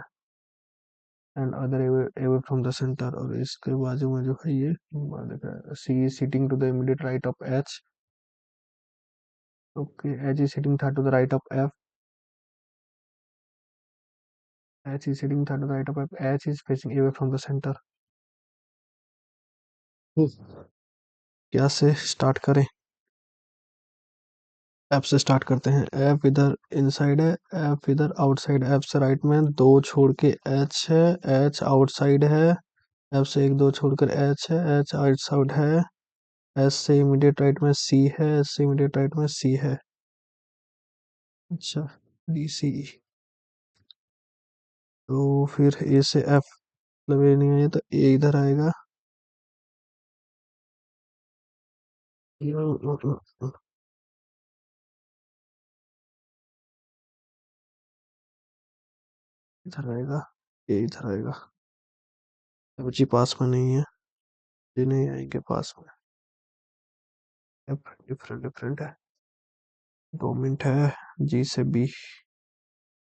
Speaker 1: and other away from the centre, और इसके बाजू में जो है ये दिख रहा है। C is sitting to the immediate right of H. Okay, H is sitting third to the right of F. H is sitting third to the right of F. H is facing away from the center. क्या से start करें? F से start करते हैं। F इधर inside है, F इधर outside, F से राइट में दो छोड़ के एच है, एच आउटसाइड है। एफ से एक दो छोड़कर एच है, एच आउटसाइड है। एस से इमीडिएट राइट में सी है, एस से इमीडिएट राइट में सी है। अच्छा, डी सी। तो फिर ए से एफ, मतलब ए नहीं आया तो ए इधर आएगा, इधर आएगा, ए इधर आएगा। अब जी पास में नहीं है, जी नहीं आएंगे पास में, एफ डिफरेंट डिफरेंट है। 2 मिनट है। जी से बी,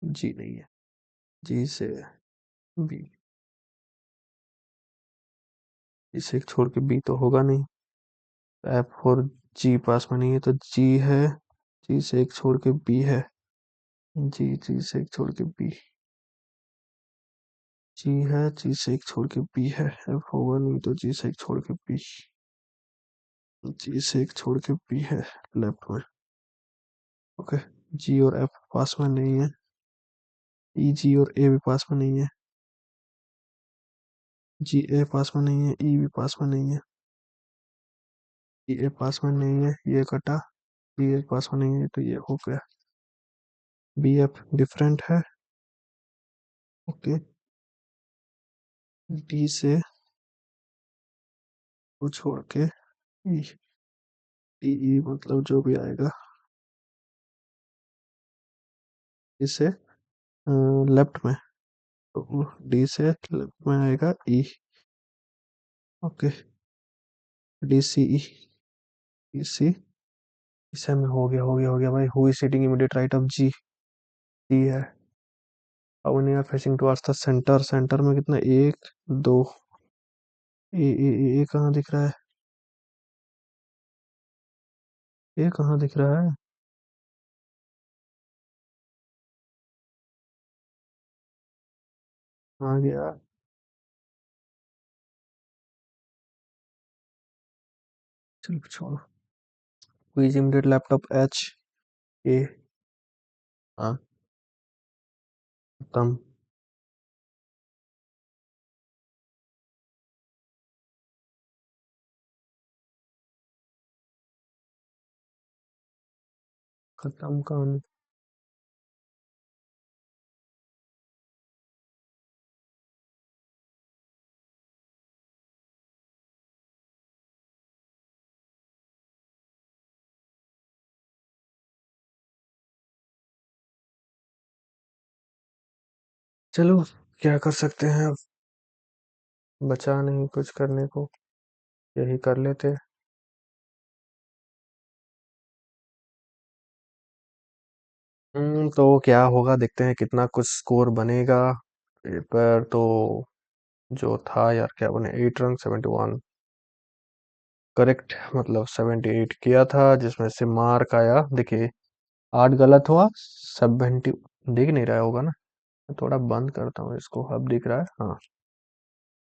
Speaker 1: जी नहीं है, जी से बी, इसे एक छोड़ के बी तो होगा नहीं, एफ और जी पास में नहीं है तो जी है, जी से एक छोड़ के बी है, जी से एक छोड़ के बी, जी है, जी से एक छोड़ के बी है, एफ होगा नहीं तो जी से एक छोड़ के बी, जी से एक छोड़ के बी है लेफ्ट में। ओके, जी और एफ पास में नहीं है, ई जी और ए भी पास में नहीं है, जी ए पास में नहीं है, ई भी पास में नहीं है, ई ए पास में नहीं है, ये कटा, बी ए पास में नहीं है तो ये हो गया। बी एफ डिफरेंट है। ओके, डी से को छोड़ के ई, डी ई मतलब जो भी आएगा, इसे लेफ्ट में, तो डी से लेफ्ट में आएगा E. Okay, D C E, D C, इसे में हो गया भाई। Who is sitting immediate right of G, D है। अब उन्हें are facing towards the centre, centre में कितना, एक दो, ए कहाँ दिख रहा है, ए कहाँ दिख रहा है, आ गया। चलो छोड़ो। Who is immediate left of H, A, हाँ, खत्म, खत्म कहानी। चलो, क्या कर सकते हैं अब, बचा नहीं कुछ करने को, यही कर लेते। तो क्या होगा देखते हैं, कितना कुछ स्कोर बनेगा। पर तो जो था यार, क्या बने, 8 रन 71, करेक्ट, मतलब 78 किया था, जिसमें से मार्क आया देखिए, 8 गलत हुआ, 70। दिख नहीं रहा होगा ना, मैं थोड़ा बंद करता हूँ इसको, अब दिख रहा है, हाँ।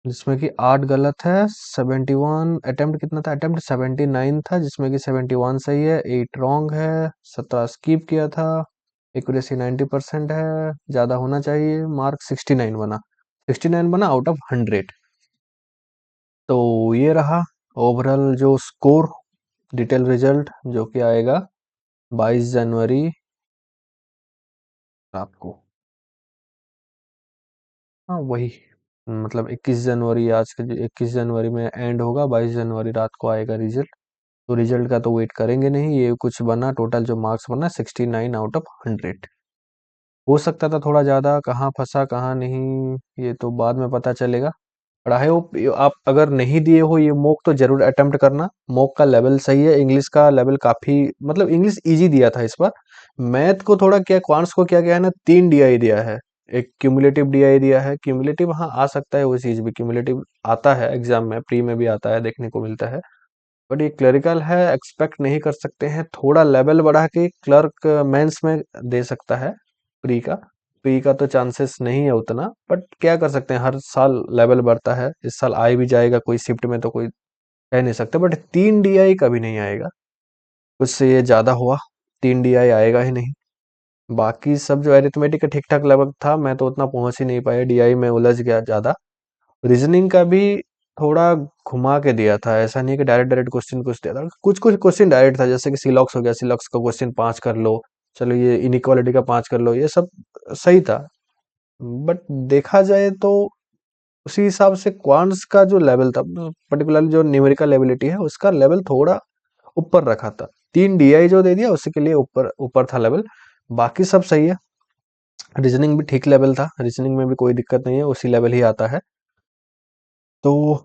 Speaker 1: जिसमें कि 8 गलत है, 71, अटेम्प्ट कितना था, अटेम्प्ट 79 था, जिसमें कि 71 सही है, 8 रॉन्ग है, 17 स्किप किया था, एक्यूरेसी 90% है, ज्यादा होना चाहिए, मार्क 69 बना, 69 बना आउट ऑफ 100। तो ये रहा ओवरऑल जो स्कोर, डिटेल रिजल्ट जो कि आएगा 22 जनवरी आपको। हाँ वही, मतलब 21 जनवरी, आज के 21 जनवरी में एंड होगा, 22 जनवरी रात को आएगा रिजल्ट। तो रिजल्ट का तो वेट करेंगे नहीं, ये कुछ बना, टोटल जो मार्क्स बना 69 आउट ऑफ 100। हो सकता था थोड़ा ज़्यादा, कहाँ फंसा कहाँ नहीं ये तो बाद में पता चलेगा। पढ़ाई हो, आप अगर नहीं दिए हो ये मॉक तो जरूर अटेम्प्ट करना। मॉक का लेवल सही है, इंग्लिश का लेवल काफ़ी, मतलब इंग्लिश इजी दिया था इस बार। मैथ को थोड़ा क्या, क्वांट्स को क्या क्या है ना, 3 DI दिया है, एक क्यूमुलेटिव DI दिया है। क्यूमुलेटिव हाँ आ सकता है, वो चीज़ भी क्यूमुलेटिव आता है एग्जाम में, प्री में भी आता है, देखने को मिलता है। बट ये क्लरिकल है, एक्सपेक्ट नहीं कर सकते हैं, थोड़ा लेवल बढ़ा के क्लर्क मेंस में दे सकता है प्री का। प्री का तो चांसेस नहीं है उतना, बट क्या कर सकते हैं, हर साल लेवल बढ़ता है, इस साल आ भी जाएगा कोई शिफ्ट में, तो कोई कह नहीं सकते, बट 3 DI कभी नहीं आएगा, उससे ये ज्यादा हुआ, 3 DI आएगा ही नहीं। बाकी सब जो अरिथमेटिक का ठीक ठाक लेवल था, मैं तो उतना पहुंच ही नहीं पाया, DI में उलझ गया ज्यादा। रीजनिंग का भी थोड़ा घुमा के दिया था, ऐसा नहीं कि डायरेक्ट डायरेक्ट क्वेश्चन कुछ दिया था, कुछ कुछ क्वेश्चन डायरेक्ट था, जैसे कि सिलॉक्स हो गया, सिलॉक्स का क्वेश्चन 5 कर लो, चलो ये इनइक्वालिटी का 5 कर लो, ये सब सही था। बट देखा जाए तो उसी हिसाब से क्वांट्स का जो लेवल था, पर्टिकुलरली जो न्यूमेरिकल एबिलिटी है, उसका लेवल थोड़ा ऊपर रखा था। 3 DI जो दे दिया उसी के लिए ऊपर ऊपर था लेवल। बाकी सब सही है, रीजनिंग भी ठीक लेवल था, रीजनिंग में भी कोई दिक्कत नहीं है, उसी लेवल ही आता है। तो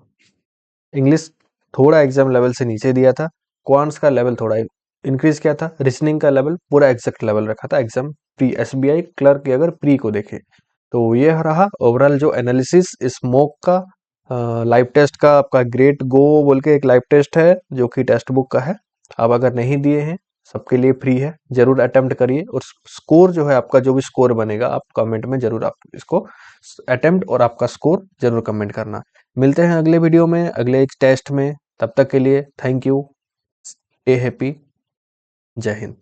Speaker 1: इंग्लिश थोड़ा एग्जाम लेवल से नीचे दिया था, क्वांट्स का लेवल थोड़ा इंक्रीज किया था, रीजनिंग का लेवल पूरा एग्जैक्ट लेवल रखा था एग्जाम प्री, SBI क्लर्क की अगर प्री को देखे तो। ये रहा ओवरऑल जो एनालिसिस स्मोक का। लाइव टेस्ट का आपका ग्रेट गो बोल के एक लाइव टेस्ट है, जो कि टेक्स्ट बुक का है, आप अगर नहीं दिए हैं सबके लिए फ्री है, जरूर अटेम्प्ट करिए। और स्कोर जो है आपका, जो भी स्कोर बनेगा, आप कमेंट में जरूर आप इसको अटेम्प्ट और आपका स्कोर जरूर कमेंट करना। मिलते हैं अगले वीडियो में, अगले एक टेस्ट में, तब तक के लिए थैंक यू, स्टे हैप्पी, जय हिंद।